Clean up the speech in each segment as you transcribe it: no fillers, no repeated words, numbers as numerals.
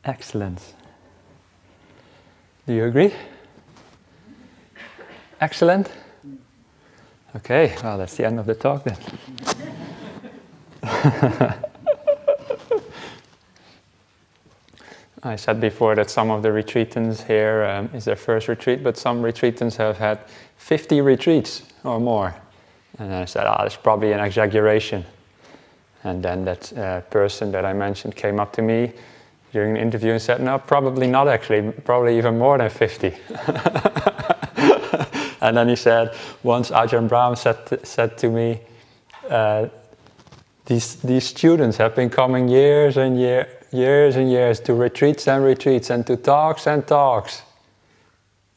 Excellent. Do you agree? Excellent? Okay, well, that's the end of the talk then. I said before that some of the retreatants here is their first retreat, but some retreatants have had 50 retreats or more. And I said, that's probably an exaggeration. And then that person that I mentioned came up to me during an interview and said, no, probably not actually, probably even more than 50. And then he said, once Ajahn Brahm said to me, these students have been coming years and years to retreats and to talks and talks.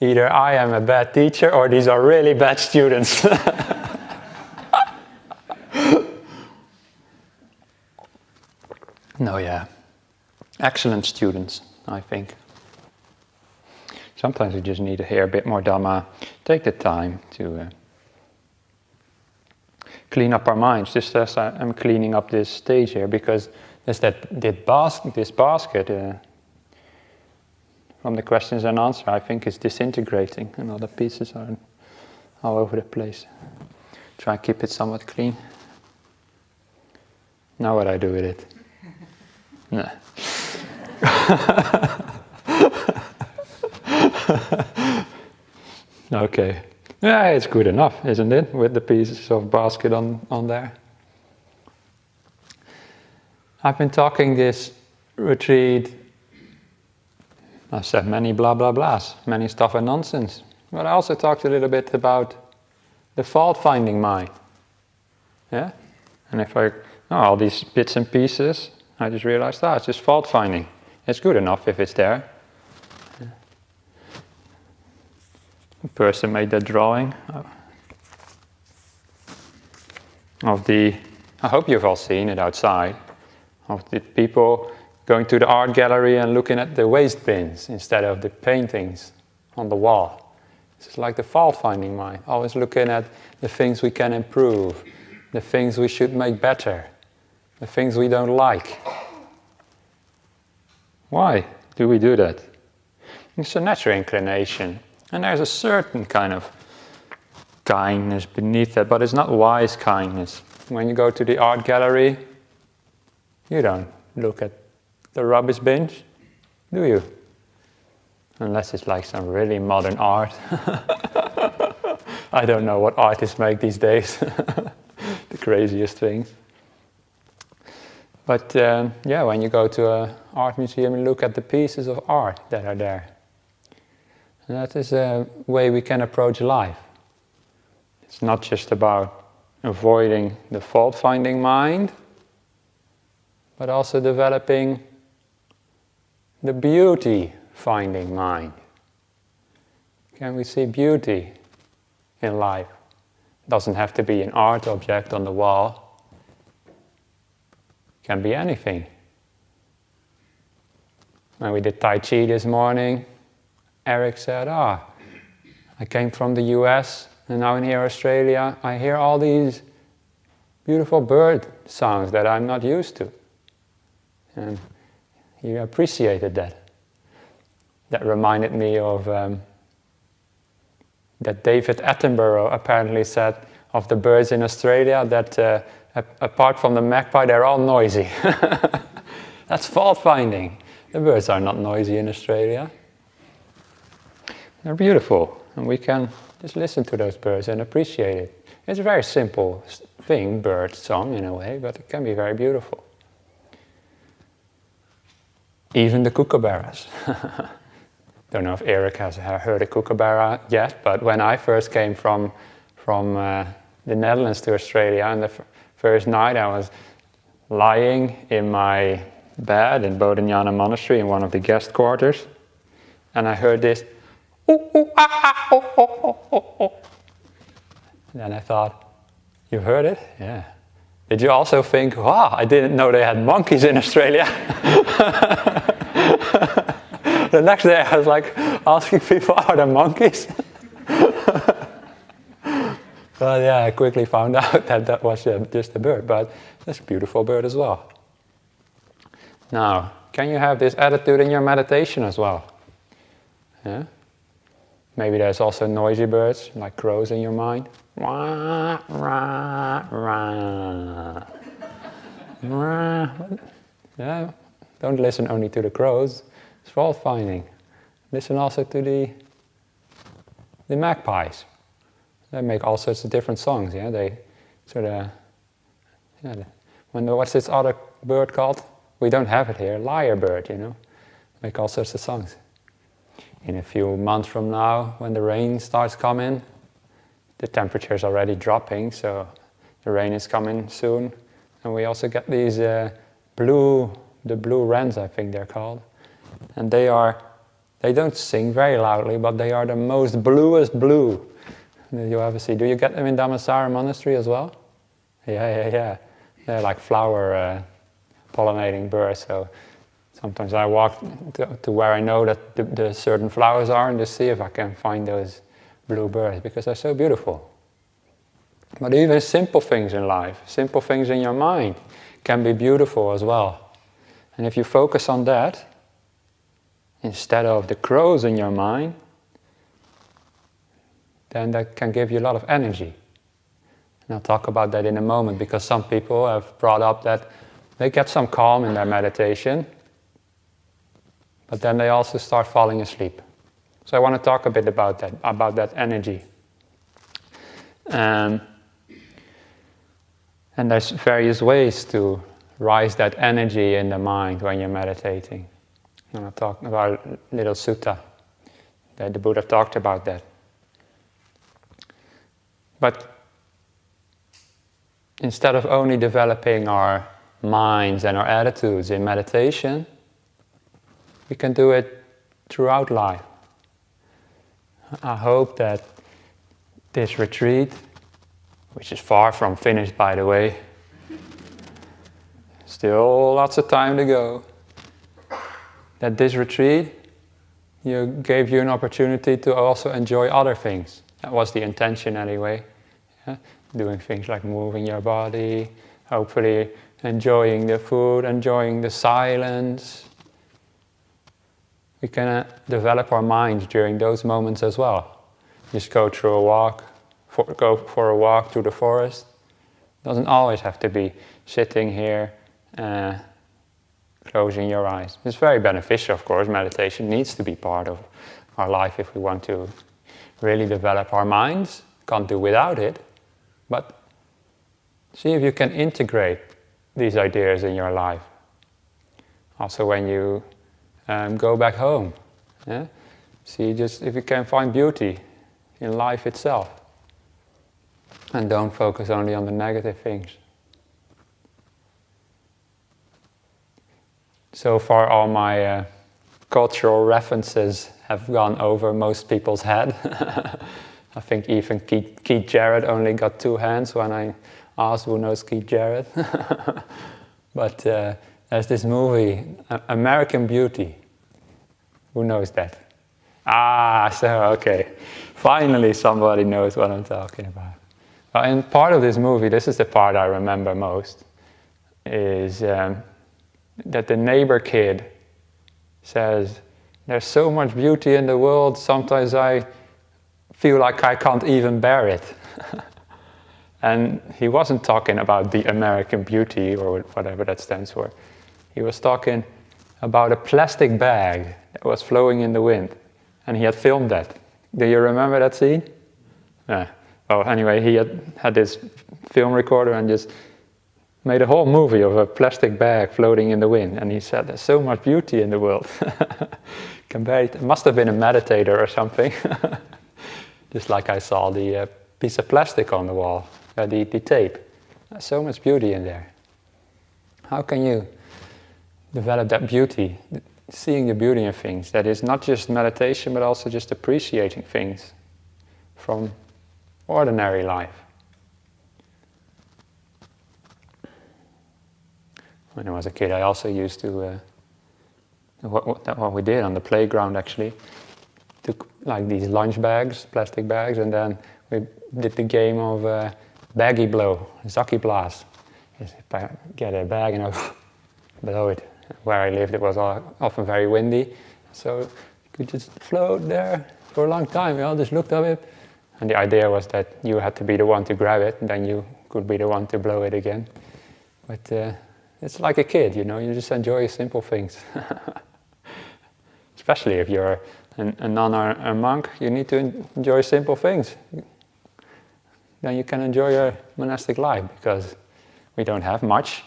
Either I am a bad teacher or these are really bad students. No, yeah. Excellent students, I think. Sometimes we just need to hear a bit more Dhamma. Take the time to clean up our minds. Just as I'm cleaning up this stage here, because there's this basket from the questions and answers, I think is disintegrating, and other pieces are all over the place. Try and keep it somewhat clean. Now what I do with it? Nah. Okay. Yeah, it's good enough, isn't it? With the pieces of basket on there. I've been talking this retreat, I said many blah blah blahs, many stuff and nonsense. But I also talked a little bit about the fault-finding mind. Yeah? And if all these bits and pieces, I just realized, it's just fault-finding. It's good enough if it's there. A person made that drawing of I hope you've all seen it outside, of the people going to the art gallery and looking at the waste bins instead of the paintings on the wall. It's like the fault-finding mind, always looking at the things we can improve, the things we should make better, the things we don't like. Why do we do that? It's a natural inclination. And there's a certain kind of kindness beneath that, but it's not wise kindness. When you go to the art gallery, you don't look at the rubbish bins, do you? Unless it's like some really modern art. I don't know what artists make these days. The craziest things. But when you go to an art museum and look at the pieces of art that are there, and that is a way we can approach life. It's not just about avoiding the fault-finding mind, but also developing the beauty-finding mind. Can we see beauty in life? It doesn't have to be an art object on the wall. It can be anything. When we did Tai Chi this morning, Eric said, I came from the US and now in here Australia, I hear all these beautiful bird sounds that I'm not used to. And he appreciated that. That reminded me of that David Attenborough apparently said of the birds in Australia that apart from the magpie, they're all noisy. That's fault-finding. The birds are not noisy in Australia. They're beautiful, and we can just listen to those birds and appreciate it. It's a very simple thing, bird song in a way, but it can be very beautiful. Even the kookaburras. Don't know if Eric has heard a kookaburra yet, but when I first came from the Netherlands to Australia, and the first night I was lying in my bed in Bodhinyana Monastery in one of the guest quarters, and I heard this. And then I thought, you heard it? Yeah. Did you also think, wow, I didn't know they had monkeys in Australia? The next day I was like asking people, are there monkeys? But yeah, I quickly found out that was just a bird, but that's a beautiful bird as well. Now, can you have this attitude in your meditation as well? Yeah? Maybe there's also noisy birds, like crows in your mind. Wah, rah, rah. Rah. Yeah? Don't listen only to the crows, it's fault finding. Listen also to the magpies. They make all sorts of different songs, yeah? They sort of, what's this other bird called? We don't have it here, lyrebird, make all sorts of songs. In a few months from now, when the rain starts coming, the temperature is already dropping, so the rain is coming soon. And we also get these the blue wrens, I think they're called. And they don't sing very loudly, but they are the most bluest blue that you ever see. Do you get them in Dhammasara Monastery as well? Yeah. They're like flower pollinating birds, so sometimes I walk to where I know that the certain flowers are and just see if I can find those blue birds, because they're so beautiful. But even simple things in life, simple things in your mind can be beautiful as well. And if you focus on that, instead of the crows in your mind, then that can give you a lot of energy. And I'll talk about that in a moment, because some people have brought up that they get some calm in their meditation, but then they also start falling asleep. So I want to talk a bit about that energy. And there's various ways to rise that energy in the mind when you're meditating. And I'll talk about a little sutta that the Buddha talked about that. But instead of only developing our minds and our attitudes in meditation, we can do it throughout life. I hope that this retreat, which is far from finished by the way, still lots of time to go, that this retreat gave you an opportunity to also enjoy other things. That was the intention anyway. Yeah? Doing things like moving your body, hopefully enjoying the food, enjoying the silence. We can develop our minds during those moments as well. Just go through a walk, go for a walk through the forest. Doesn't always have to be sitting here, closing your eyes. It's very beneficial, of course. Meditation needs to be part of our life if we want to really develop our minds. Can't do without it. But see if you can integrate these ideas in your life. Also when you go back home. Yeah? See just if you can find beauty in life itself. And don't focus only on the negative things. So far all my cultural references have gone over most people's head. I think even Keith Jarrett only got 2 hands when I asked who knows Keith Jarrett. But there's this movie, American Beauty. Who knows that? Okay. Finally somebody knows what I'm talking about. And part of this movie, this is the part I remember most, is that the neighbor kid says, "There's so much beauty in the world, sometimes I feel like I can't even bear it." And he wasn't talking about the American Beauty or whatever that stands for. He was talking about a plastic bag that was flowing in the wind. And he had filmed that. Do you remember that scene? Yeah. Well, anyway, he had this film recorder and just made a whole movie of a plastic bag floating in the wind. And he said, "There's so much beauty in the world." It must have been a meditator or something. Just like I saw the piece of plastic on the wall, the tape. There's so much beauty in there. How can you develop that beauty, seeing the beauty in things? That is not just meditation, but also just appreciating things from ordinary life. When I was a kid, I also used to, what we did on the playground actually, took like these lunch bags, plastic bags, and then we did the game of baggy blow, zaki blast. Get a bag and I blow it. Where I lived, it was often very windy, so you could just float there for a long time. We all just looked at it, and the idea was that you had to be the one to grab it, and then you could be the one to blow it again. But it's like a kid, you just enjoy simple things. Especially if you're a nun or a monk, you need to enjoy simple things. Then you can enjoy your monastic life, because we don't have much.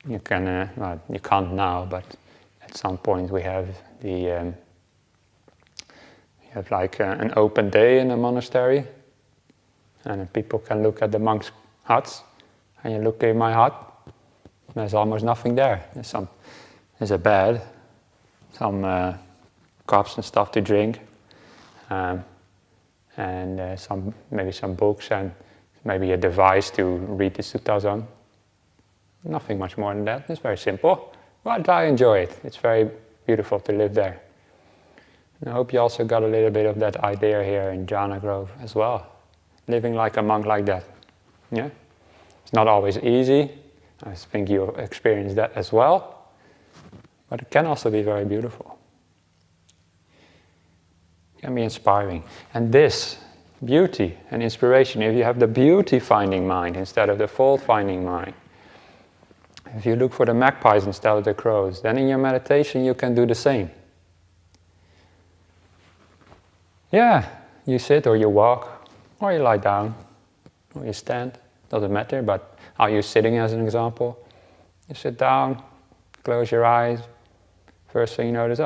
You can, well, you can't now, but at some point we have you have like an open day in a monastery, and people can look at the monks' huts, and you look in my hut, there's almost nothing there. There's a bed, some cups and stuff to drink, and maybe some books, and maybe a device to read the suttas on. Nothing much more than that. It's very simple, but I enjoy it. It's very beautiful to live there. And I hope you also got a little bit of that idea here in Jhana Grove as well. Living like a monk like that. Yeah? It's not always easy. I think you experience that as well. But it can also be very beautiful. It can be inspiring. And this beauty and inspiration, if you have the beauty-finding mind instead of the fault-finding mind, if you look for the magpies instead of the crows, then in your meditation you can do the same. Yeah, you sit or you walk, or you lie down, or you stand, doesn't matter, but how you're sitting as an example. You sit down, close your eyes, first thing you notice,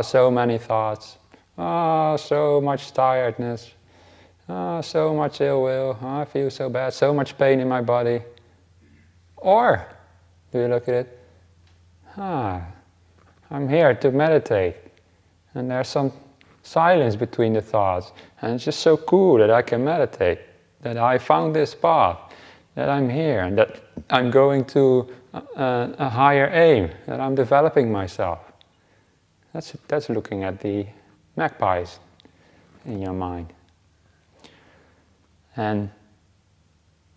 so many thoughts, so much tiredness, so much ill will, I feel so bad, so much pain in my body. Or do you look at it? I'm here to meditate, and there's some silence between the thoughts, and it's just so cool that I can meditate, that I found this path, that I'm here, and that I'm going to a higher aim, that I'm developing myself. That's looking at the magpies in your mind. And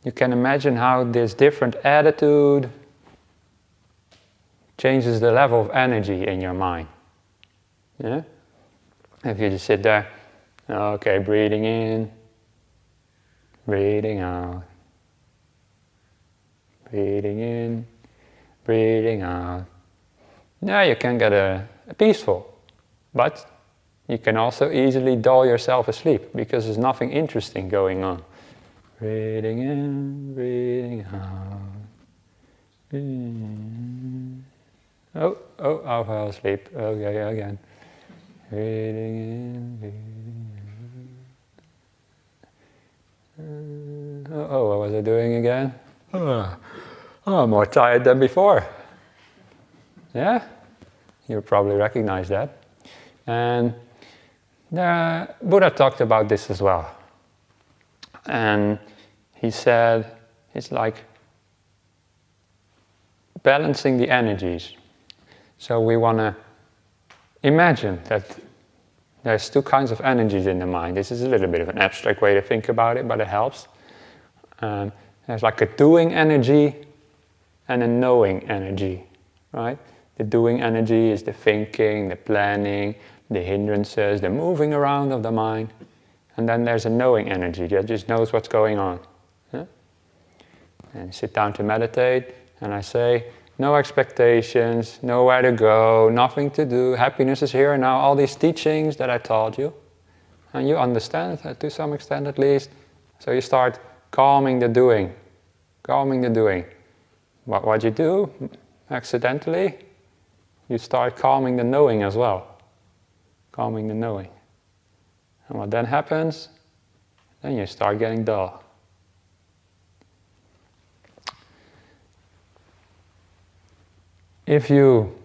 you can imagine how this different attitude changes the level of energy in your mind. Yeah? If you just sit there, okay, breathing in, breathing out, breathing in, breathing out. Yeah, you can get a peaceful, but you can also easily dull yourself asleep because there's nothing interesting going on. Breathing in, breathing out. Breathing in. Oh, I fell asleep. Okay, again. Breathing in, breathing in. What was I doing again? I'm more tired than before. Yeah? You probably recognize that. And the Buddha talked about this as well. And he said it's like balancing the energies. So we want to imagine that there's two kinds of energies in the mind. This is a little bit of an abstract way to think about it, but it helps. There's like a doing energy and a knowing energy, right? The doing energy is the thinking, the planning, the hindrances, the moving around of the mind. And then there's a knowing energy that just knows what's going on. Yeah? And I sit down to meditate, and I say, no expectations, nowhere to go, nothing to do, happiness is here and now, all these teachings that I taught you. And you understand it, to some extent at least. So you start calming the doing. Calming the doing. What you do, accidentally, you start calming the knowing as well. Calming the knowing. And what then happens? Then you start getting dull. If you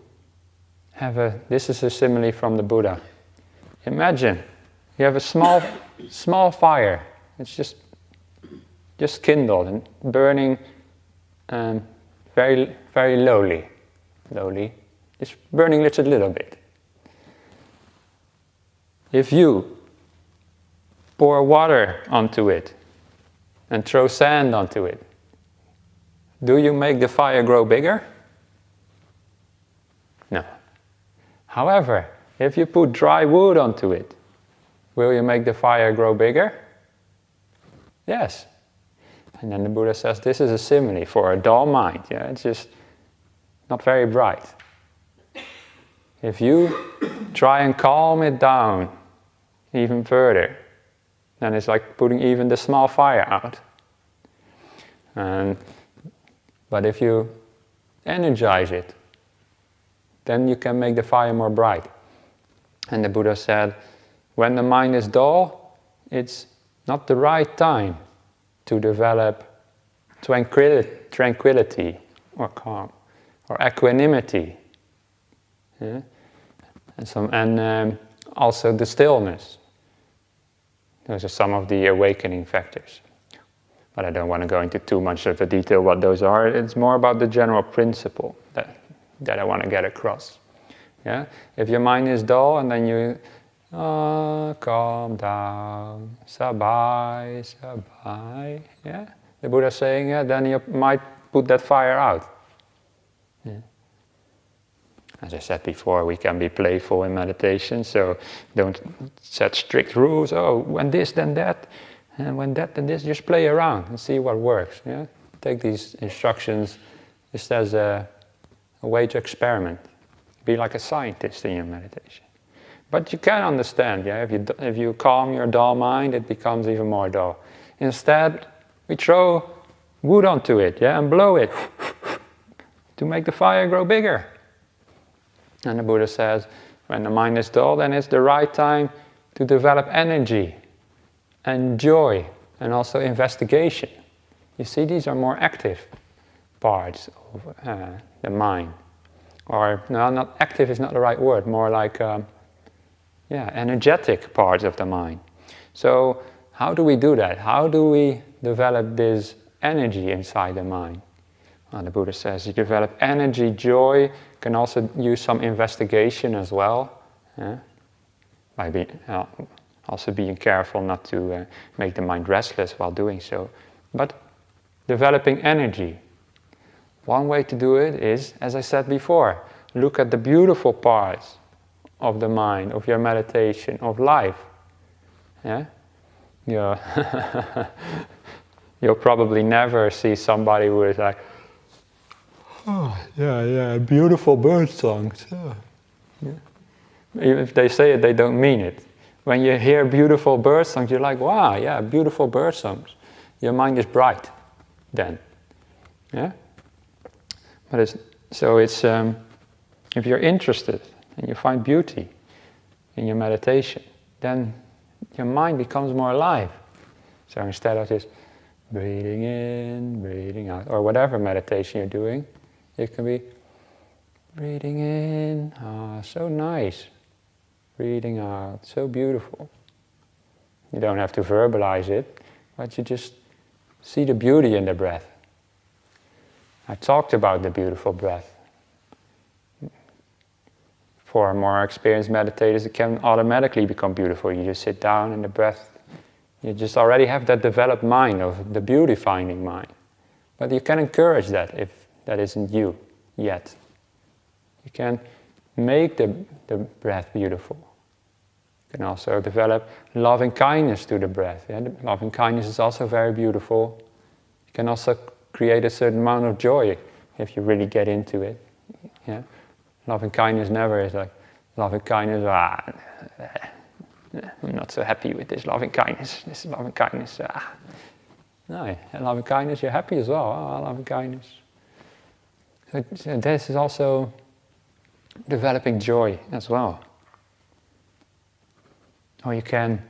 have this is a simile from the Buddha. Imagine you have a small fire. It's just kindled and burning very, very lowly. It's burning just a little bit. If you pour water onto it and throw sand onto it, do you make the fire grow bigger? No. However, if you put dry wood onto it, will you make the fire grow bigger? Yes. And then the Buddha says this is a simile for a dull mind. Yeah, it's just not very bright. If you try and calm it down even further, then it's like putting even the small fire out. But if you energize it, then you can make the fire more bright. And the Buddha said, when the mind is dull, it's not the right time to develop tranquility or calm or equanimity. Yeah? And also the stillness. Those are some of the awakening factors. But I don't want to go into too much of the detail what those are. It's more about the general principle that I want to get across. Yeah? If your mind is dull and then you calm down, sabai, sabai, yeah? The Buddha is saying, then you might put that fire out. Yeah. As I said before, we can be playful in meditation, so don't set strict rules. Oh, when this, then that, and when that, then this. Just play around and see what works. Yeah? Take these instructions just as a way to experiment. Be like a scientist in your meditation. But you can understand, yeah. If you calm your dull mind, it becomes even more dull. Instead, we throw wood onto it, yeah, and blow it to make the fire grow bigger. And the Buddha says, when the mind is dull, then it's the right time to develop energy and joy and also investigation. You see, these are more active parts of the mind. Or, no, not active is not the right word, more like, energetic parts of the mind. So, how do we do that? How do we develop this energy inside the mind? Well, the Buddha says you develop energy, joy, can also use some investigation as well. Yeah? By also being careful not to make the mind restless while doing so. But developing energy. One way to do it is, as I said before, look at the beautiful parts of the mind, of your meditation, of life. Yeah? You'll probably never see somebody who is like, oh, yeah, beautiful bird songs. Oh. Yeah. Even if they say it, they don't mean it. When you hear beautiful bird songs, you're like, wow, yeah, beautiful bird songs. Your mind is bright then. Yeah? But if you're interested and you find beauty in your meditation, then your mind becomes more alive. So instead of just breathing in, breathing out, or whatever meditation you're doing, it can be breathing in, so nice. Breathing out, so beautiful. You don't have to verbalize it, but you just see the beauty in the breath. I talked about the beautiful breath. For more experienced meditators, it can automatically become beautiful. You just sit down and the breath, you just already have that developed mind of the beauty-finding mind. But you can encourage that if that isn't you yet. You can make the breath beautiful. You can also develop loving kindness to the breath. Yeah? Loving kindness is also very beautiful. You can also create a certain amount of joy if you really get into it. Yeah? Loving kindness never is like, loving kindness, I'm not so happy with this loving kindness. This is loving kindness. No, loving kindness, you're happy as well. Loving kindness. So this is also developing joy as well. Or you can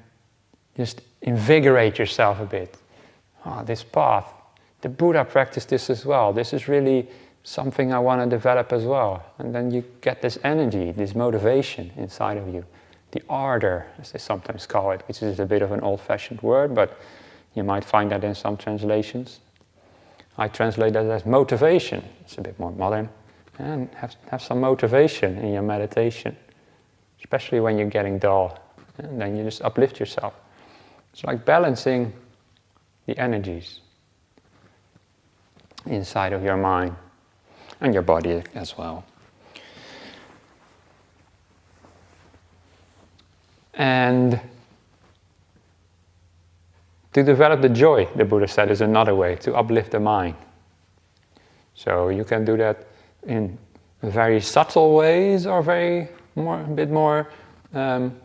just invigorate yourself a bit. This path, the Buddha practiced this as well. This is really something I want to develop as well. And then you get this energy, this motivation inside of you. The ardor, as they sometimes call it, which is a bit of an old-fashioned word, but you might find that in some translations. I translate that as motivation. It's a bit more modern. And have some motivation in your meditation, especially when you're getting dull. And then you just uplift yourself. It's like balancing the energies inside of your mind and your body as well. And to develop the joy, the Buddha said, is another way to uplift the mind. So you can do that in very subtle ways or a bit more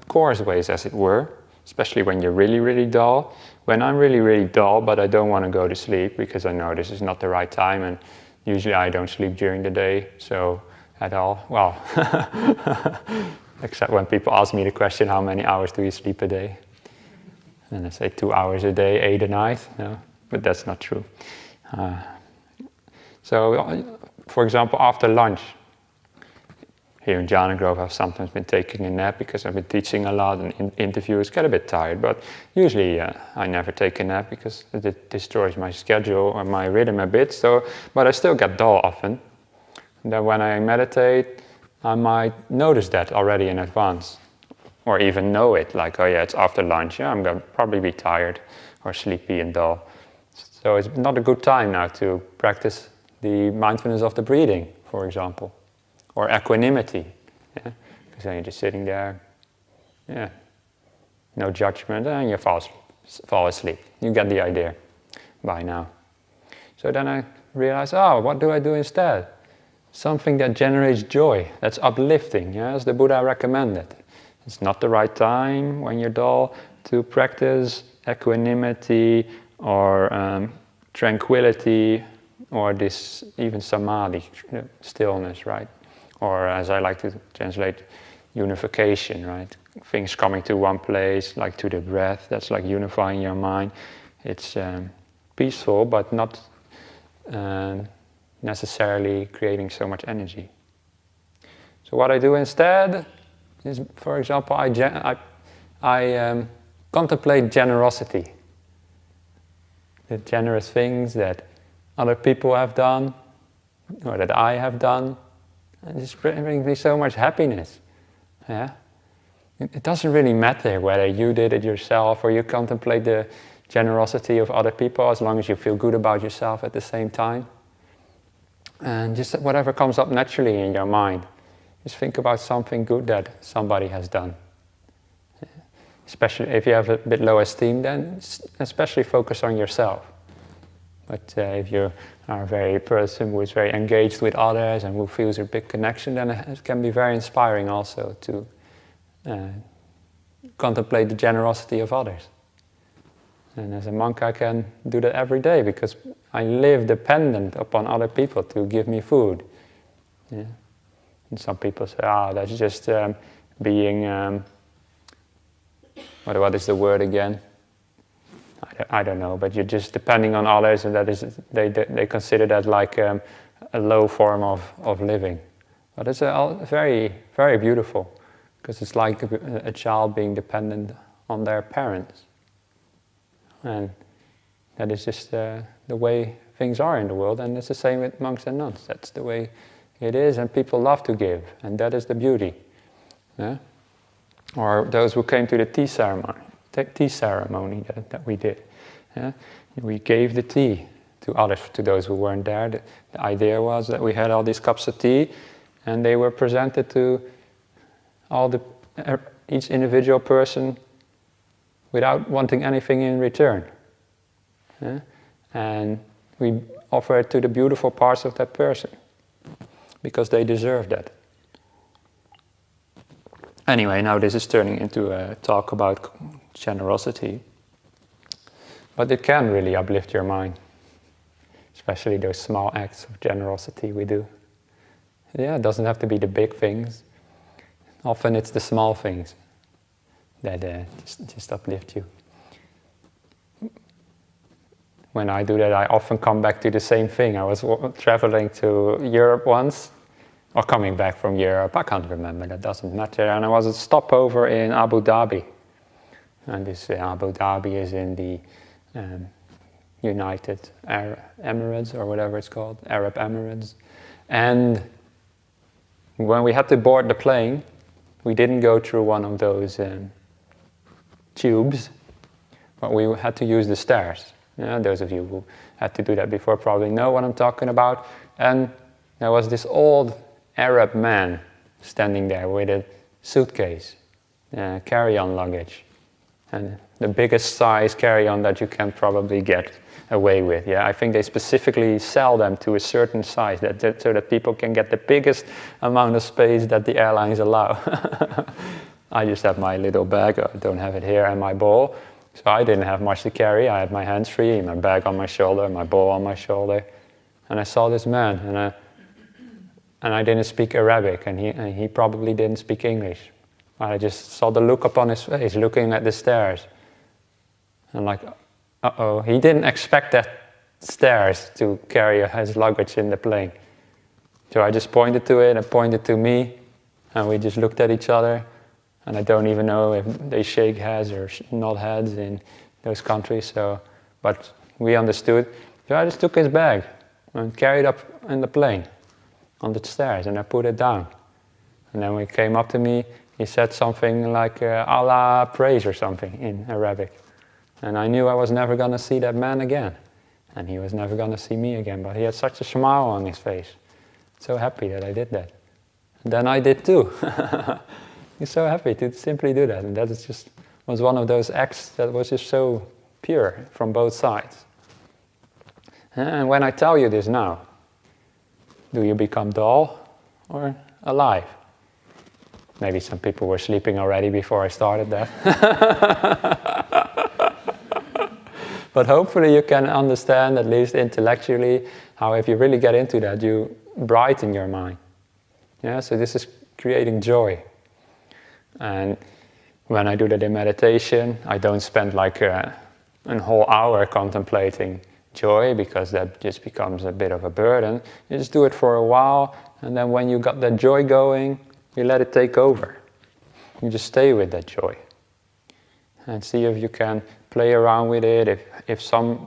coarse ways, as it were, especially when you're really, really dull. When I'm really, really dull, but I don't want to go to sleep because I know this is not the right time, and usually I don't sleep during the day, so at all. Well, except when people ask me the question, how many hours do you sleep a day? And I say 2 hours a day, 8 a night. No, but that's not true. So, for example, after lunch, here in Jhana Grove, I've sometimes been taking a nap because I've been teaching a lot and interviews get a bit tired. But usually I never take a nap because it destroys my schedule or my rhythm a bit. So, but I still get dull often. And then when I meditate, I might notice that already in advance. Or even know it, like, oh yeah, it's after lunch, yeah, I'm going to probably be tired or sleepy and dull. So it's not a good time now to practice the mindfulness of the breathing, for example, or equanimity, yeah? Because then you're just sitting there, yeah, no judgment, and you fall asleep. You get the idea by now. So then I realize, oh, what do I do instead? Something that generates joy, that's uplifting, yeah, as the Buddha recommended. It's not the right time when you're dull to practice equanimity or tranquility or this even samadhi, stillness, right? Or as I like to translate, unification, right? Things coming to one place, like to the breath, that's like unifying your mind. It's peaceful, but not necessarily creating so much energy. So what I do instead is, for example, I contemplate generosity. The generous things that other people have done, or that I have done, and it just brings me so much happiness. Yeah, it doesn't really matter whether you did it yourself or you contemplate the generosity of other people, as long as you feel good about yourself at the same time. And just whatever comes up naturally in your mind. Just think about something good that somebody has done. Especially if you have a bit low esteem, then especially focus on yourself. But if you are a very person who is very engaged with others and who feels a big connection, then it can be very inspiring also to contemplate the generosity of others. And as a monk, I can do that every day because I live dependent upon other people to give me food. Yeah. And some people say, that's just being, what is the word again? I don't know, but you're just depending on others, and that is they consider that like a low form of living. But it's very, very beautiful, because it's like a child being dependent on their parents. And that is just the way things are in the world, and it's the same with monks and nuns. That's the way it is, and people love to give, and that is the beauty. Yeah? Or those who came to the tea ceremony that we did. Yeah? We gave the tea to others, to those who weren't there. The idea was that we had all these cups of tea, and they were presented to each individual person without wanting anything in return. Yeah? And we offer it to the beautiful parts of that person, because they deserve that. Anyway, now this is turning into a talk about generosity. But it can really uplift your mind, especially those small acts of generosity we do. Yeah, it doesn't have to be the big things. Often it's the small things that just uplift you. When I do that, I often come back to the same thing. I was traveling to Europe once, or coming back from Europe, I can't remember, that doesn't matter. And I was a stopover in Abu Dhabi. And this Abu Dhabi is in the United Arab Emirates, or whatever it's called, Arab Emirates. And when we had to board the plane, we didn't go through one of those tubes, but we had to use the stairs. Yeah, those of you who had to do that before probably know what I'm talking about. And there was this old Arab man standing there with a suitcase, carry-on luggage. And the biggest size carry-on that you can probably get away with. Yeah, I think they specifically sell them to a certain size so that people can get the biggest amount of space that the airlines allow. I just have my little bag, I don't have it here, and my ball. So I didn't have much to carry. I had my hands free, my bag on my shoulder, my ball on my shoulder. And I saw this man, and I didn't speak Arabic, and he probably didn't speak English. I just saw the look upon his face, looking at the stairs. And like, uh-oh, he didn't expect that stairs to carry his luggage in the plane. So I just pointed to it and pointed to me, and we just looked at each other. And I don't even know if they shake heads or nod heads in those countries. But we understood. So I just took his bag and carried up in the plane on the stairs, and I put it down. And then when he came up to me, he said something like Allah praise or something in Arabic. And I knew I was never going to see that man again. And he was never going to see me again. But he had such a smile on his face. So happy that I did that. And then I did too. He's so happy to simply do that. And that was one of those acts that was just so pure from both sides. And when I tell you this now, do you become dull or alive? Maybe some people were sleeping already before I started that. But hopefully you can understand, at least intellectually, how if you really get into that, you brighten your mind. Yeah, so this is creating joy. And when I do that in meditation, I don't spend like a whole hour contemplating joy, because that just becomes a bit of a burden. You just do it for a while, and then when you got that joy going, you let it take over. You just stay with that joy. And see if you can play around with it,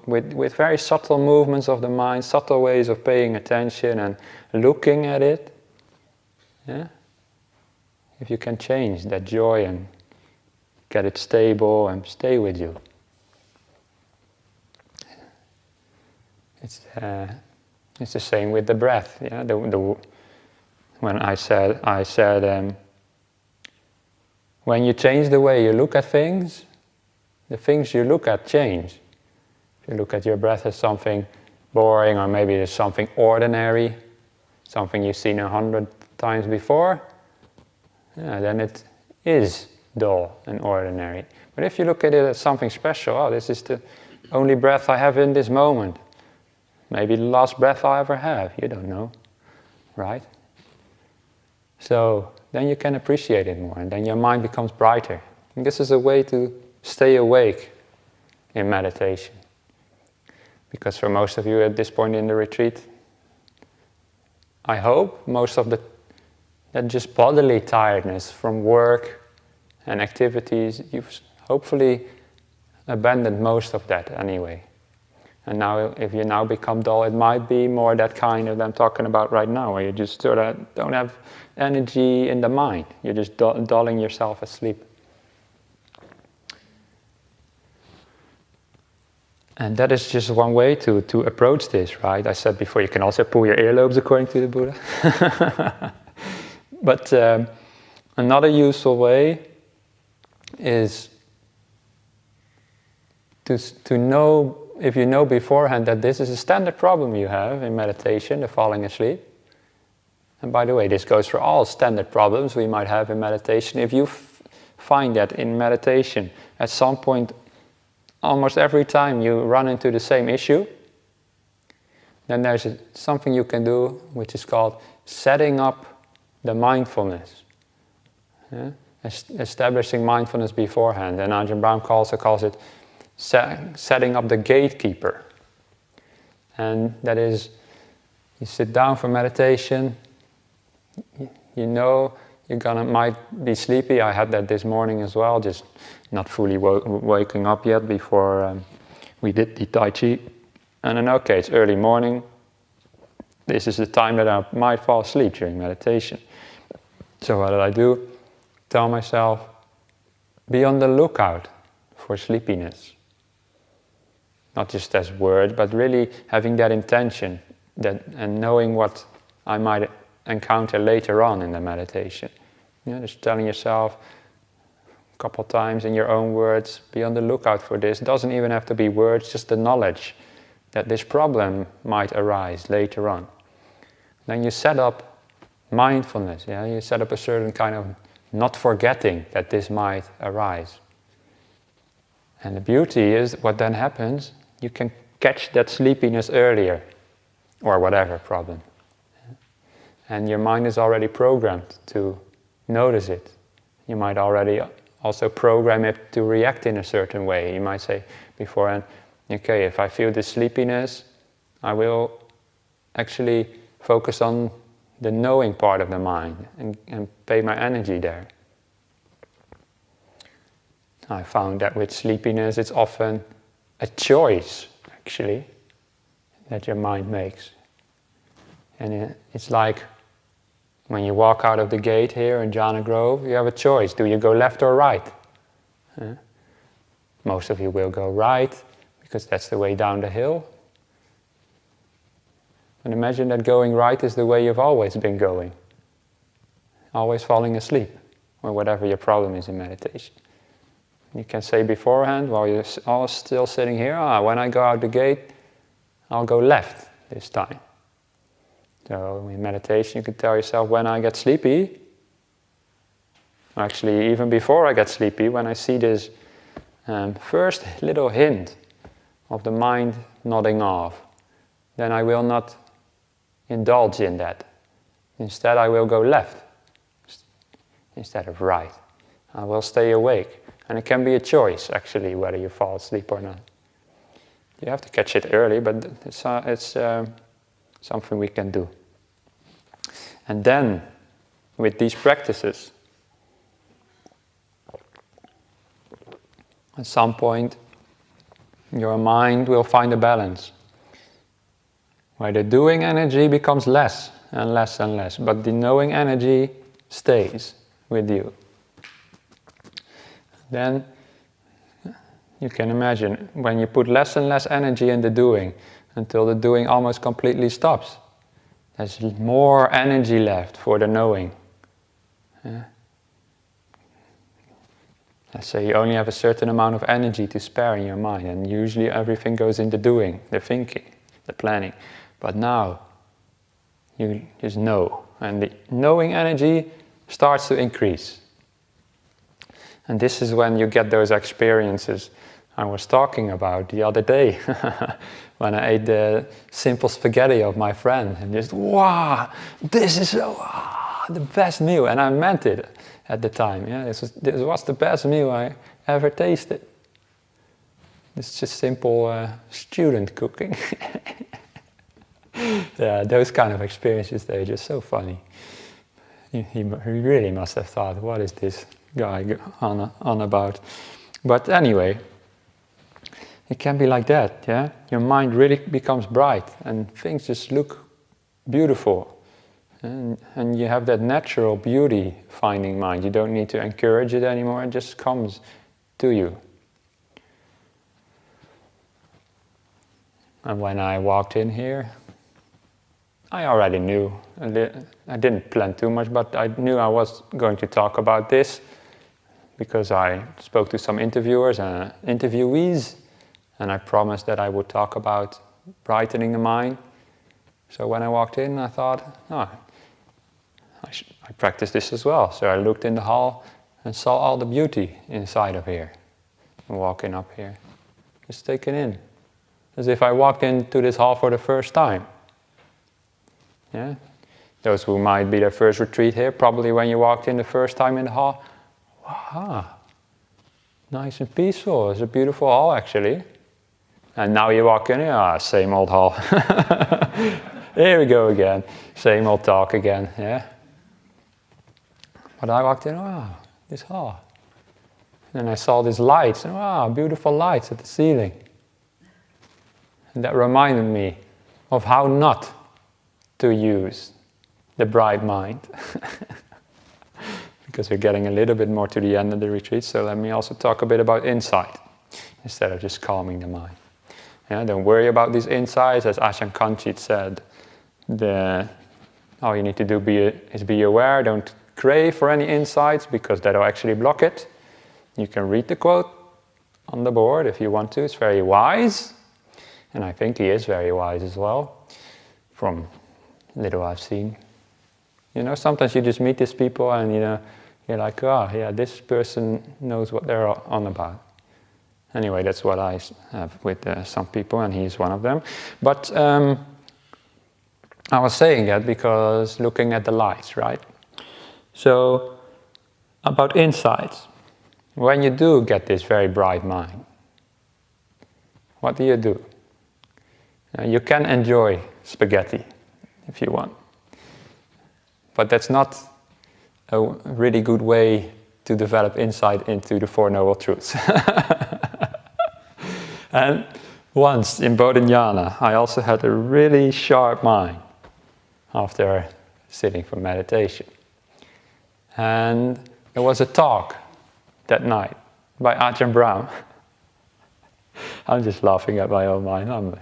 with very subtle movements of the mind, subtle ways of paying attention and looking at it. Yeah? If you can change that joy and get it stable and stay with you. It's the same with the breath. Yeah? When I said when you change the way you look at things, the things you look at change. If you look at your breath as something boring, or maybe as something ordinary, something you've seen 100 times before, then it is dull and ordinary. But if you look at it as something special, oh, this is the only breath I have in this moment. Maybe the last breath I'll ever have, you don't know, right? So then you can appreciate it more, and then your mind becomes brighter. And this is a way to stay awake in meditation. Because for most of you at this point in the retreat, I hope most of that just bodily tiredness from work and activities, you've hopefully abandoned most of that anyway. And now, if you now become dull, it might be more that kind of I'm talking about right now, where you just sort of don't have energy in the mind. You're just dulling yourself asleep. And that is just one way to approach this, right? I said before, you can also pull your earlobes according to the Buddha. But another useful way is to know, if you know beforehand that this is a standard problem you have in meditation, the falling asleep. And by the way, this goes for all standard problems we might have in meditation. If you find that in meditation, at some point, almost every time you run into the same issue, then there's something you can do which is called setting up the mindfulness. Yeah? Establishing mindfulness beforehand. And Ajahn Brahm also calls it setting up the gatekeeper. And that is, you sit down for meditation, you know you're might be sleepy. I had that this morning as well, just not fully waking up yet before we did the Tai Chi. And then, okay, it's early morning. This is the time that I might fall asleep during meditation. So what did I do? Tell myself, be on the lookout for sleepiness. Not just as words, but really having that intention and knowing what I might encounter later on in the meditation. You know, just telling yourself, a couple times in your own words, be on the lookout for this. It doesn't even have to be words, just the knowledge that this problem might arise later on. Then you set up mindfulness, yeah? You set up a certain kind of not forgetting that this might arise. And the beauty is what then happens, you can catch that sleepiness earlier, or whatever problem. And your mind is already programmed to notice it. You might already also program it to react in a certain way. You might say beforehand, okay, if I feel this sleepiness, I will actually focus on the knowing part of the mind and pay my energy there. I found that with sleepiness, it's often a choice, actually, that your mind makes. And it's like when you walk out of the gate here in Jhana Grove, you have a choice. Do you go left or right? Most of you will go right, because that's the way down the hill. And imagine that going right is the way you've always been going. Always falling asleep, or whatever your problem is in meditation. You can say beforehand, while you're all still sitting here, when I go out the gate, I'll go left this time. So in meditation you can tell yourself, when I get sleepy, actually even before I get sleepy, when I see this first little hint of the mind nodding off, then I will not indulge in that. Instead I will go left instead of right. I will stay awake. And it can be a choice, actually, whether you fall asleep or not. You have to catch it early, but it's something we can do. And then, with these practices, at some point, your mind will find a balance, where the doing energy becomes less and less and less, but the knowing energy stays with you. Then you can imagine when you put less and less energy in the doing until the doing almost completely stops. There's more energy left for the knowing. Let's say you only have a certain amount of energy to spare in your mind, and usually everything goes into doing, the thinking, the planning. But now you just know, and the knowing energy starts to increase. And this is when you get those experiences I was talking about the other day when I ate the simple spaghetti of my friend and just, wow, this is the best meal. And I meant it at the time. Yeah, this was the best meal I ever tasted. It's just simple student cooking. Yeah, those kind of experiences, they're just so funny. He really must have thought, what is this guy on about? But anyway, it can be like that, yeah? Your mind really becomes bright and things just look beautiful. And you have that natural beauty finding mind. You don't need to encourage it anymore, it just comes to you. And when I walked in here, I already knew. I didn't plan too much, but I knew I was going to talk about this because I spoke to some interviewers and interviewees, and I promised that I would talk about brightening the mind. So when I walked in, I thought, I practice this as well. So I looked in the hall and saw all the beauty inside of here, and walking up here. Just take it in, as if I walked into this hall for the first time. Yeah? Those who might be their first retreat here, probably when you walked in the first time in the hall, wow, nice and peaceful. It's a beautiful hall, actually. And now you walk in, same old hall. Here we go again. Same old talk again, yeah. But I walked in, wow, this hall. And I saw these lights, and wow, beautiful lights at the ceiling. And that reminded me of how not to use the bright mind. Because we're getting a little bit more to the end of the retreat, so let me also talk a bit about insight, instead of just calming the mind. Yeah, don't worry about these insights, as Ajahn Kanchit said. All you need to do is be aware, don't crave for any insights, because that'll actually block it. You can read the quote on the board if you want to. It's very wise. And I think he is very wise as well, from little I've seen. Sometimes you just meet these people and, you're like, oh, yeah, this person knows what they're on about. Anyway, that's what I have with some people, and he's one of them. But I was saying that because looking at the lights, right? So, about insights. When you do get this very bright mind, what do? You can enjoy spaghetti if you want. But that's not a really good way to develop insight into the Four Noble Truths. And once in Jhana, I also had a really sharp mind after sitting for meditation. And there was a talk that night by Ajahn Brahm. I'm just laughing at my own mind. I'm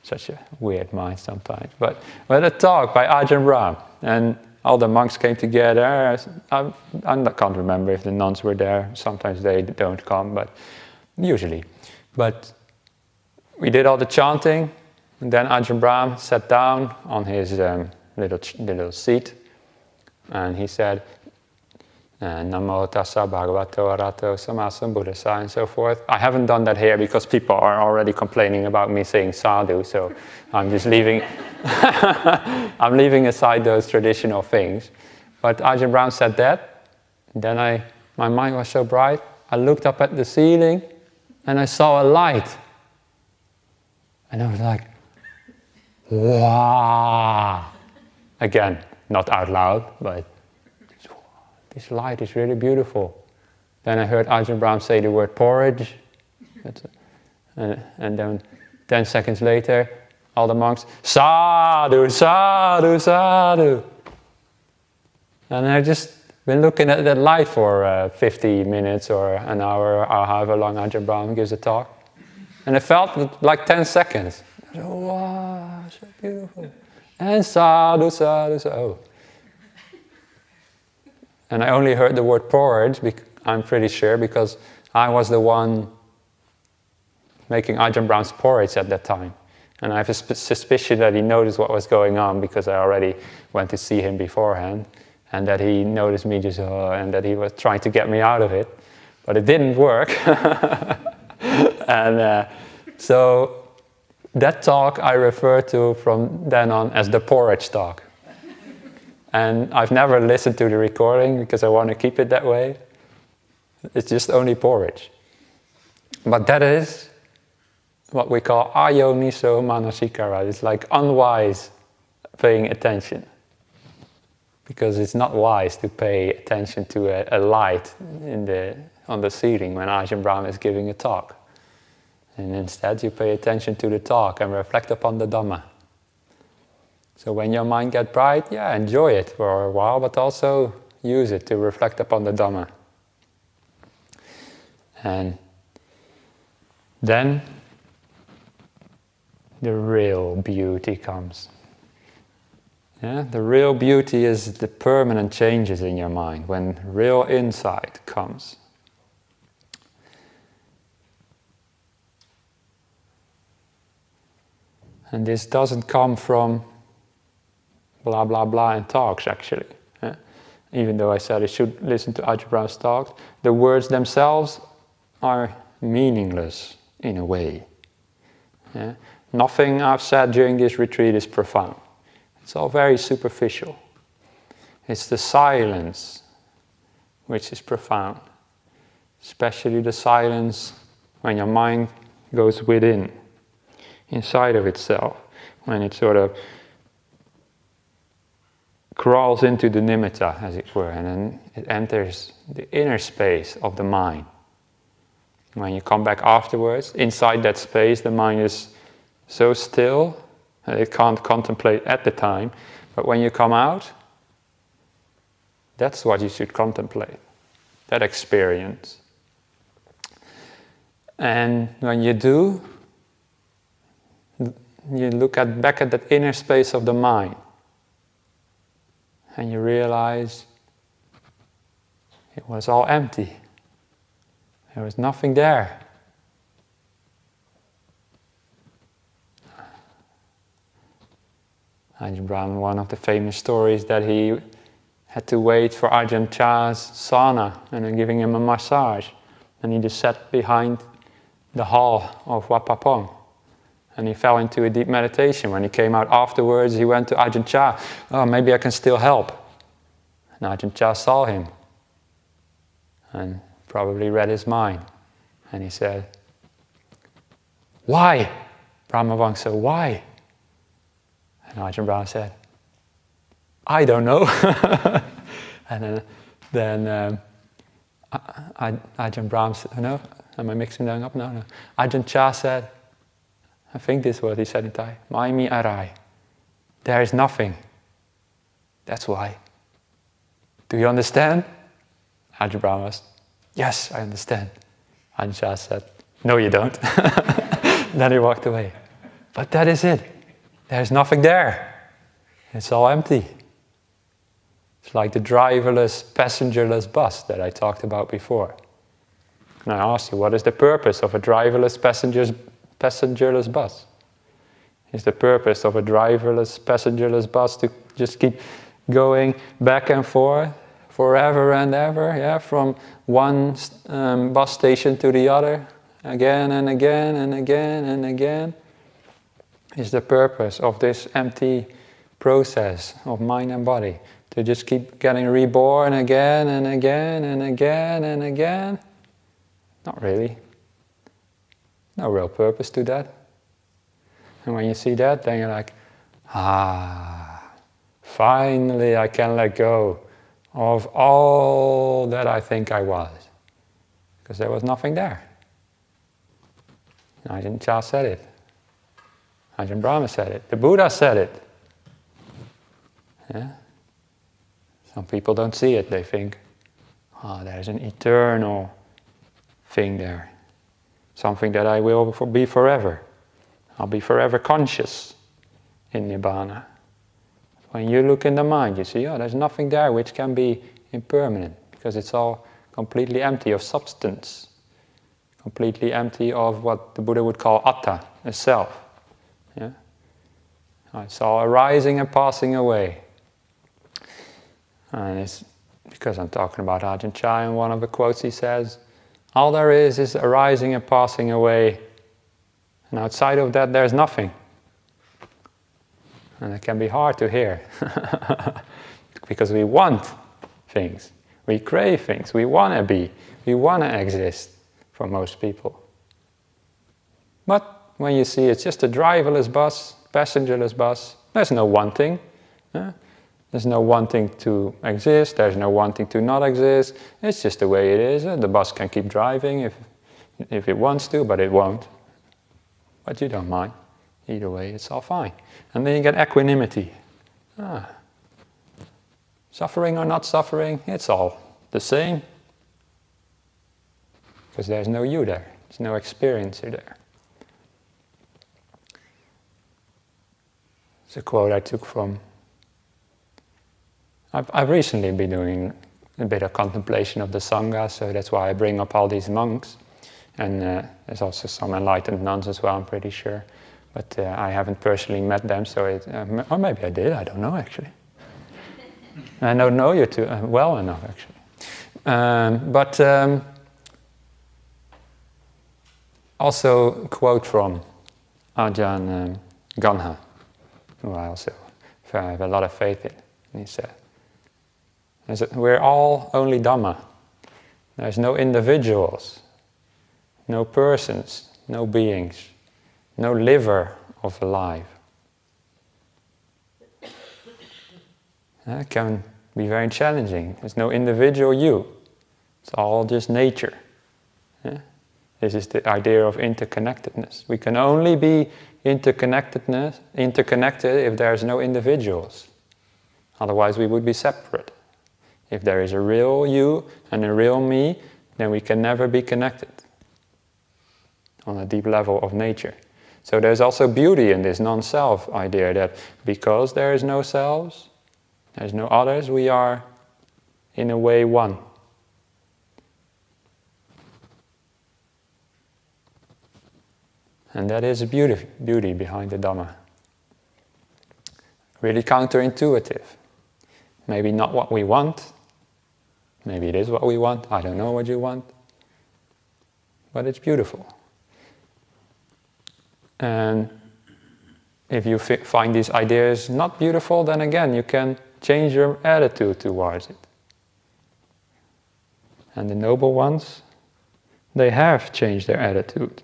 such a weird mind sometimes. But we had a talk by Ajahn Brahm, and all the monks came together. I can't remember if the nuns were there. Sometimes they don't come, but usually. But we did all the chanting, and then Ajahn Brahm sat down on his little seat, and he said, Namo tassa bhagavato arahato samma sambuddhassa, and so forth. I haven't done that here because people are already complaining about me saying sadhu, so I'm just leaving I'm leaving aside those traditional things. But Ajahn Brahm said that, and then my mind was so bright, I looked up at the ceiling and I saw a light. And I was like, wow! Again, not out loud, but this light is really beautiful. Then I heard Ajahn Brahm say the word porridge. And then 10 seconds later, all the monks, sadhu, sadhu, sadhu. And I've just been looking at that light for 50 minutes or an hour, or however long Ajahn Brahm gives a talk. And it felt like 10 seconds. I said, wow, so beautiful. And sadhu, sadhu, sadhu. And I only heard the word porridge, I'm pretty sure, because I was the one making Ajahn Brahm's porridge at that time. And I have a suspicion that he noticed what was going on because I already went to see him beforehand, and that he noticed me just, and that he was trying to get me out of it. But it didn't work. And so that talk I refer to from then on as the porridge talk. And I've never listened to the recording because I want to keep it that way. It's just only porridge. But that is what we call ayoniso manasikara. It's like unwise paying attention. Because it's not wise to pay attention to a light on the ceiling when Ajahn Brahm is giving a talk. And instead you pay attention to the talk and reflect upon the Dhamma. So when your mind gets bright, enjoy it for a while, but also use it to reflect upon the Dhamma. And then the real beauty comes. The real beauty is the permanent changes in your mind, when real insight comes. And this doesn't come from blah blah blah in talks, actually. Even though I said I should listen to Ajahn Brahm's talks, the words themselves are meaningless in a way. Nothing I've said during this retreat is profound. It's all very superficial. It's the silence which is profound. Especially the silence when your mind goes within, inside of itself, when it sort of crawls into the nimitta, as it were, and then it enters the inner space of the mind. When you come back afterwards, inside that space, the mind is so still that it can't contemplate at the time, but when you come out, that's what you should contemplate, that experience. And when you do, you look back at that inner space of the mind, and you realize it was all empty. There was nothing there. Ajahn Brahm, one of the famous stories that he had to wait for Ajahn Chah's sauna and then giving him a massage. And he just sat behind the hall of Wat Pah Pong. And he fell into a deep meditation. When he came out afterwards, he went to Ajahn Chah. Oh, maybe I can still help. And Ajahn Chah saw him and probably read his mind. And he said, "Why? Brahmavamsa, why?" And Ajahn Brahm said, "I don't know." And then Ajahn Brahm said, no, am I mixing them up? No. Ajahn Chah said, I think this is what he said in Thai, "Mai mi arai." There is nothing. That's why. Do you understand? Ajahn Brahm asked, "Yes, I understand." Ajahn Chah said, "No, you don't." Then he walked away. But that is it. There's nothing there. It's all empty. It's like the driverless, passengerless bus that I talked about before. And I asked you, what is the purpose of a driverless, passengerless bus? Is the purpose of a driverless, passengerless bus to just keep going back and forth forever and ever, yeah, from one bus station to the other, again and again and again and again? Is the purpose of this empty process of mind and body to just keep getting reborn again and again and again and again? Not really. No real purpose to that. And when you see that, then you're like, finally I can let go of all that I think I was. Because there was nothing there. Ajahn Chah said it. Ajahn Brahma said it. The Buddha said it. Yeah? Some people don't see it. They think, there's an eternal thing there. Something that I will be forever. I'll be forever conscious in Nibbana. When you look in the mind, you see, there's nothing there which can be impermanent, because it's all completely empty of substance. Completely empty of what the Buddha would call atta, a self. Yeah? It's all arising and passing away. And it's because I'm talking about Ajahn Chah, and one of the quotes he says, all there is arising and passing away, and outside of that there's nothing. And it can be hard to hear, because we want things, we crave things, we want to be, we want to exist for most people. But when you see it's just a driverless bus, passengerless bus, there's no wanting. There's no wanting to exist, there's no wanting to not exist. It's just the way it is. The bus can keep driving if it wants to, but it won't. But you don't mind. Either way, it's all fine. And then you get equanimity. Suffering or not suffering, it's all the same. Because there's no you there. There's no experiencer there. It's a quote I took from... I've recently been doing a bit of contemplation of the Sangha, so that's why I bring up all these monks. And there's also some enlightened nuns as well, I'm pretty sure. But I haven't personally met them, so or maybe I did, I don't know actually. I don't know you too well enough actually. But also a quote from Ajahn Ganha, who I also have a lot of faith in. And he said, we're all only Dhamma. There's no individuals, no persons, no beings, no liver of alive. That can be very challenging. There's no individual you. It's all just nature. Yeah? This is the idea of interconnectedness. We can only be interconnected if there's no individuals. Otherwise we would be separate. If there is a real you and a real me, then we can never be connected on a deep level of nature. So there's also beauty in this non-self idea that because there is no selves, there's no others, we are in a way one. And that is a beauty behind the Dhamma. Really counterintuitive. Maybe not what we want. Maybe it is what we want. I don't know what you want. But it's beautiful. And if you find these ideas not beautiful, then again, you can change your attitude towards it. And the noble ones, they have changed their attitude.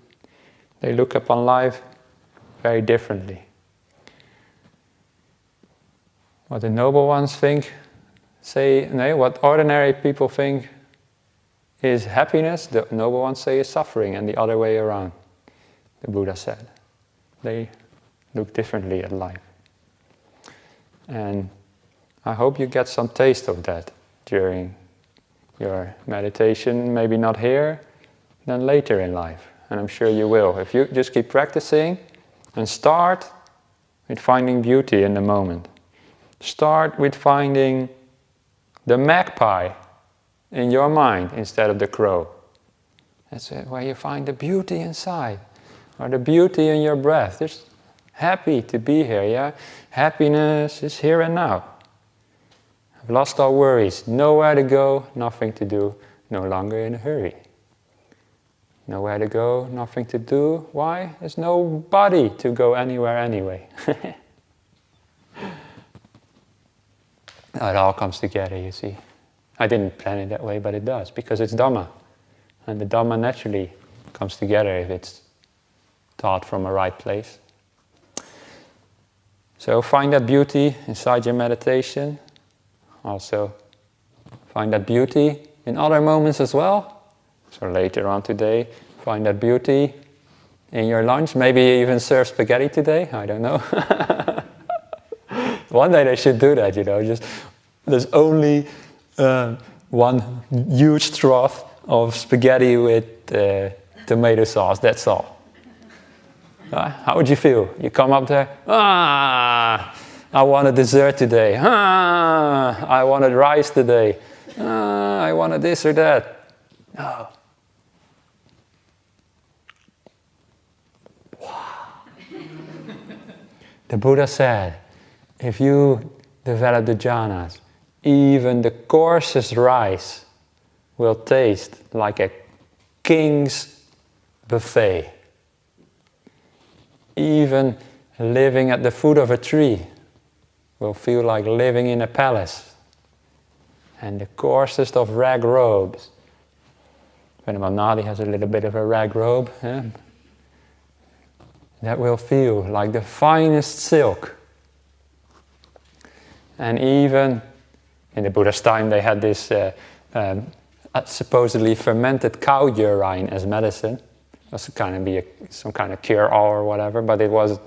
They look upon life very differently. What the noble ones what ordinary people think is happiness, the noble ones say is suffering, and the other way around, the Buddha said. They look differently at life. And I hope you get some taste of that during your meditation, maybe not here, then later in life. And I'm sure you will. If you just keep practicing and start with finding beauty in the moment. Start with finding the magpie in your mind instead of the crow. That's it, where you find the beauty inside, or the beauty in your breath. Just happy to be here, yeah? Happiness is here and now. I've lost all worries, nowhere to go, nothing to do, no longer in a hurry. Nowhere to go, nothing to do. Why? There's nobody to go anywhere anyway. It all comes together, you see. I didn't plan it that way, but it does, because it's Dhamma. And the Dhamma naturally comes together if it's taught from a right place. So find that beauty inside your meditation. Also find that beauty in other moments as well. So later on today, find that beauty in your lunch. Maybe even serve spaghetti today, I don't know. One day they should do that, just there's only one huge trough of spaghetti with tomato sauce, that's all. How would you feel? You come up there, I want a dessert today. I wanted rice today. I wanted this or that. No. Wow. The Buddha said, if you develop the jhanas, even the coarsest rice will taste like a king's buffet. Even living at the foot of a tree will feel like living in a palace. And the coarsest of rag robes. Venerable Nadi has a little bit of a rag robe. That will feel like the finest silk. And even in the Buddha's time, they had this supposedly fermented cow urine as medicine. It was some kind of cure-all or whatever, but it was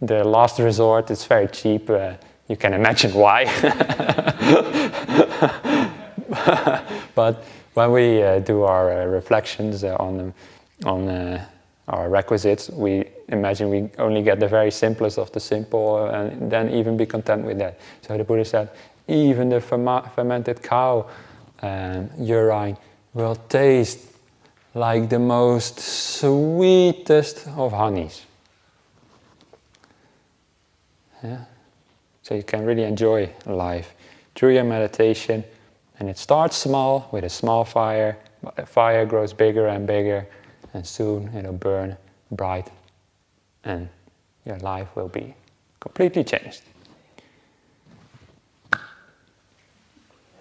the last resort. It's very cheap. You can imagine why. But when we do our reflections on our requisites, we imagine we only get the very simplest of the simple, and then even be content with that. So the Buddha said, even the fermented cow urine will taste like the most sweetest of honeys. Yeah? So you can really enjoy life through your meditation, and it starts small with a small fire, but the fire grows bigger and bigger, and soon it'll burn bright, and your life will be completely changed.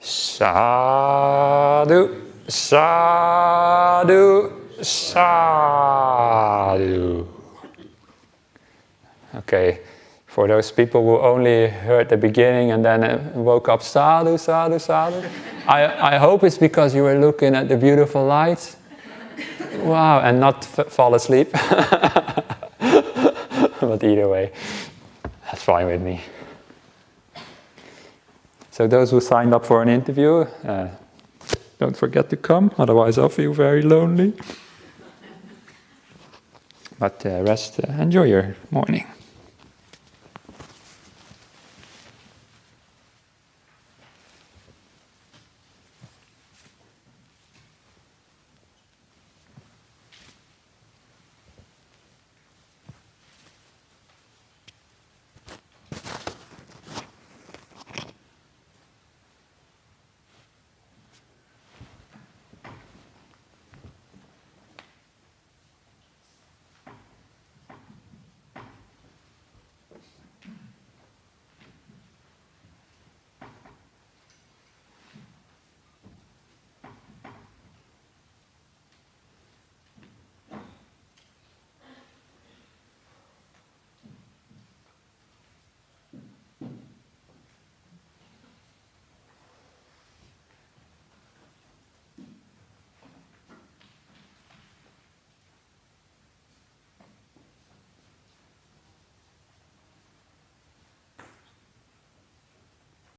Sadhu, sadhu, sadhu. Okay, for those people who only heard the beginning and then woke up, sadhu, sadhu, sadhu. I hope it's because you were looking at the beautiful lights. Wow, and not fall asleep. But either way, that's fine with me. So those who signed up for an interview, don't forget to come, otherwise I'll feel very lonely. But rest, enjoy your morning.